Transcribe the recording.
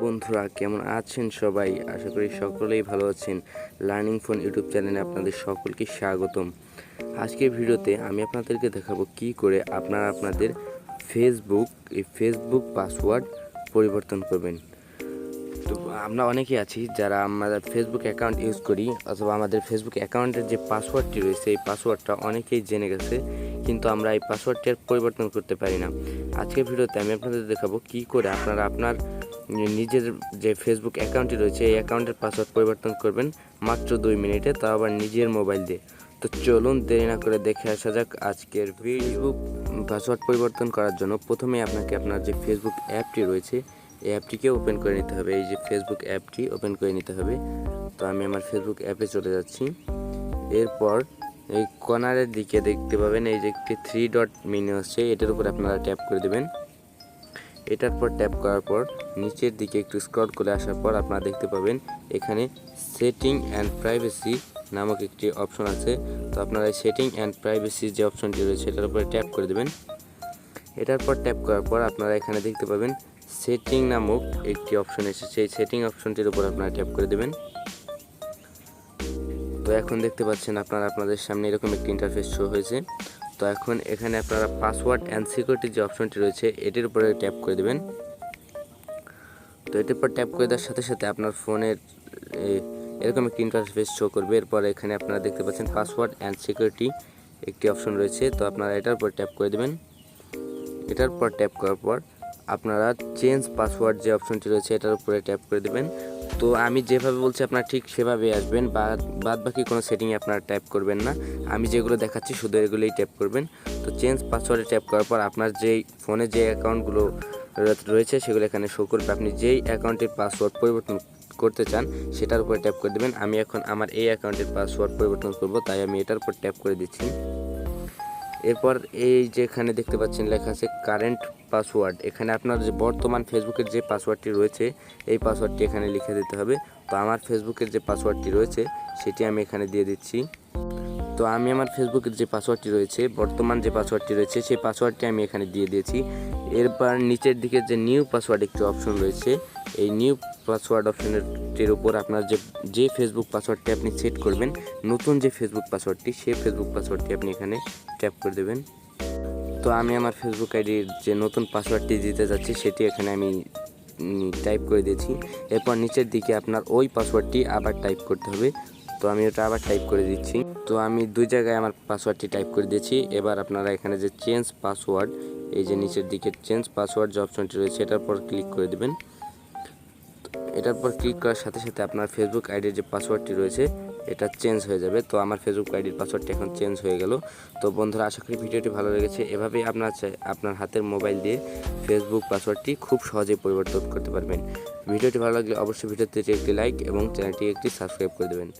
বন্ধুরা, কেমন আছেন সবাই? আশা করি সকলেই ভালো আছেন। লার্নিং ফোন ইউটিউব চ্যানেলে আপনাদের সকলকে স্বাগতম। আজকের ভিডিওতে আমি আপনাদেরকে দেখাবো কি করে আপনারা আপনাদের ফেসবুক পাসওয়ার্ড পরিবর্তন করবেন। তো আমরা অনেকেই আছি যারা আমাদের ফেসবুক অ্যাকাউন্ট ইউজ করি, অথবা আমাদের ফেসবুক অ্যাকাউন্টের যে পাসওয়ার্ডটি রয়েছে এই পাসওয়ার্ডটা অনেকেই জেনে গেছে, কিন্তু আমরা এই পাসওয়ার্ডটি আর পরিবর্তন করতে পারি না। আজকের ভিডিওতে আমি আপনাদের দেখাবো কি করে আপনারা আপনার নিজের যে ফেসবুক অ্যাকাউন্টটি রয়েছে এই অ্যাকাউন্টের পাসওয়ার্ড পরিবর্তন করবেন মাত্র 2 মিনিটে, তাও আবার নিজের মোবাইল দিয়ে। তো চলুন দেরি না করে দেখে আসা যাক আজকের ফেসবুক পাসওয়ার্ড পরিবর্তন করার জন্য প্রথমে আপনাকে আপনার যে ফেসবুক অ্যাপটি রয়েছে এই অ্যাপটিকে ওপেন করে নিতে হবে। এই যে ফেসবুক অ্যাপটি ওপেন করে নিতে হবে। তো আমি আমার ফেসবুক অ্যাপে চলে যাচ্ছি। এরপর এই কর্নারের দিকে দেখতে পাবেন এই যে একটি 3 ডট মেনু আছে, এটার উপর আপনারা ট্যাপ করে দেবেন। এটার পর ট্যাপ করার পর নিচের দিকে একটু স্ক্রল করে আসার পর আপনারা দেখতে পাবেন এখানে সেটিং অ্যান্ড প্রাইভেসি নামক একটি অপশন আছে। তো আপনারা সেটিং অ্যান্ড প্রাইভেসি যে অপশনটি রয়েছে এটার উপরে ট্যাপ করে দেবেন। এটার পর ট্যাপ করার পর আপনারা এখানে দেখতে পাবেন সেটিং নামক একটি অপশন এসেছে, এই সেটিং অপশনটির উপর আপনারা ট্যাপ করে দেবেন। তো এখন দেখতে পাচ্ছেন আপনারা আপনাদের সামনে এরকম একটি ইন্টারফেস শো হয়েছে। তো এখন এখানে আপনারা পাসওয়ার্ড অ্যান্ড সিকিউরিটি যে অপশনটি রয়েছে এটির উপরে ট্যাপ করে দেবেন। তো এটির পর ট্যাপ করে দেওয়ার সাথে সাথে আপনার ফোনের এরকম একটি ইন্টারফেস শো করবে। এরপর এখানে আপনারা দেখতে পাচ্ছেন পাসওয়ার্ড অ্যান্ড সিকিউরিটি একটি অপশন রয়েছে। তো আপনারা এটার উপর ট্যাপ করে দেবেন। এটার পর ট্যাপ করার পর আপনারা চেঞ্জ পাসওয়ার্ড যে অপশনটি রয়েছে এটার উপরে ট্যাপ করে দেবেন। তো আমি যেভাবে বলছি আপনারা ঠিক সেভাবে আসবেন, বাদ বাকি কোনো সেটিংয়ে আপনারা ট্যাপ করবেন না। আমি যেগুলো দেখাচ্ছি শুধু এগুলোই ট্যাপ করবেন। তো চেঞ্জ পাসওয়ার্ডে ট্যাপ করার পর আপনার যেই ফোনে যে অ্যাকাউন্টগুলো রয়েছে সেগুলো এখানে শো করবে। আপনি যেই অ্যাকাউন্টের পাসওয়ার্ড পরিবর্তন করতে চান সেটার উপরে ট্যাপ করে দেবেন। আমি এখন আমার এই অ্যাকাউন্টের পাসওয়ার্ড পরিবর্তন করব, তাই আমি এটার উপর ট্যাপ করে দিচ্ছি। এরপর এই যে এখানে দেখতে পাচ্ছেন লেখা আছে কারেন্ট পাসওয়ার্ড, এখানে আপনার যে বর্তমান ফেসবুকের যে পাসওয়ার্ডটি রয়েছে এই পাসওয়ার্ডটি এখানে লিখে দিতে হবে। তো আমার ফেসবুকের যে পাসওয়ার্ডটি রয়েছে সেটি আমি এখানে দিয়ে দিচ্ছি। তো আমি আমার ফেসবুকের যে পাসওয়ার্ডটি রয়েছে, বর্তমান যে পাসওয়ার্ডটি রয়েছে সেই পাসওয়ার্ডটি আমি এখানে দিয়ে দিয়েছি। এরপর নিচের দিকে যে নিউ পাসওয়ার্ড একটি অপশন রয়েছে, এই নিউ পাসওয়ার্ড অপশনটির উপর আপনার যে ফেসবুক পাসওয়ার্ডটি আপনি সেট করবেন, নতুন যে ফেসবুক পাসওয়ার্ডটি সেই ফেসবুক পাসওয়ার্ডটি আপনি এখানে ট্যাপ করে দেবেন। তো আমি আমার ফেসবুক আইডির যে নতুন পাসওয়ার্ডটি দিতে যাচ্ছি সেটি এখানে আমি টাইপ করে দিয়েছি। এরপর নিচের দিকে আপনার ওই পাসওয়ার্ডটি আবার টাইপ করতে হবে। তো আমি ওটা আবার টাইপ করে দিচ্ছি। তো আমি 2 জায়গায় আমার পাসওয়ার্ডটি টাইপ করে দিয়েছি। এবার আপনারা এখানে যে চেঞ্জ পাসওয়ার্ড, এই যে নিচের দিকে চেঞ্জ পাসওয়ার্ড যে অপশনটি রয়েছে এটার পর ক্লিক করে দেবেন। এটার পর ক্লিক করার সাথে সাথে আপনার ফেসবুক আইডির যে পাসওয়ার্ডটি রয়েছে এটা চেঞ্জ হয়ে যাবে। তো আমার ফেসবুক আইডির পাসওয়ার্ডটি এখন চেঞ্জ হয়ে গেল। তো বন্ধুরা, আশা করি ভিডিওটি ভালো লেগেছে। এভাবেই আপনার হাতের মোবাইল দিয়ে ফেসবুক পাসওয়ার্ডটি খুব সহজেই পরিবর্তন করতে পারবেন। ভিডিওটি ভালো লাগলে অবশ্যই ভিডিওতে একটি লাইক এবং চ্যানেলটি একটি সাবস্ক্রাইব করে দেবেন।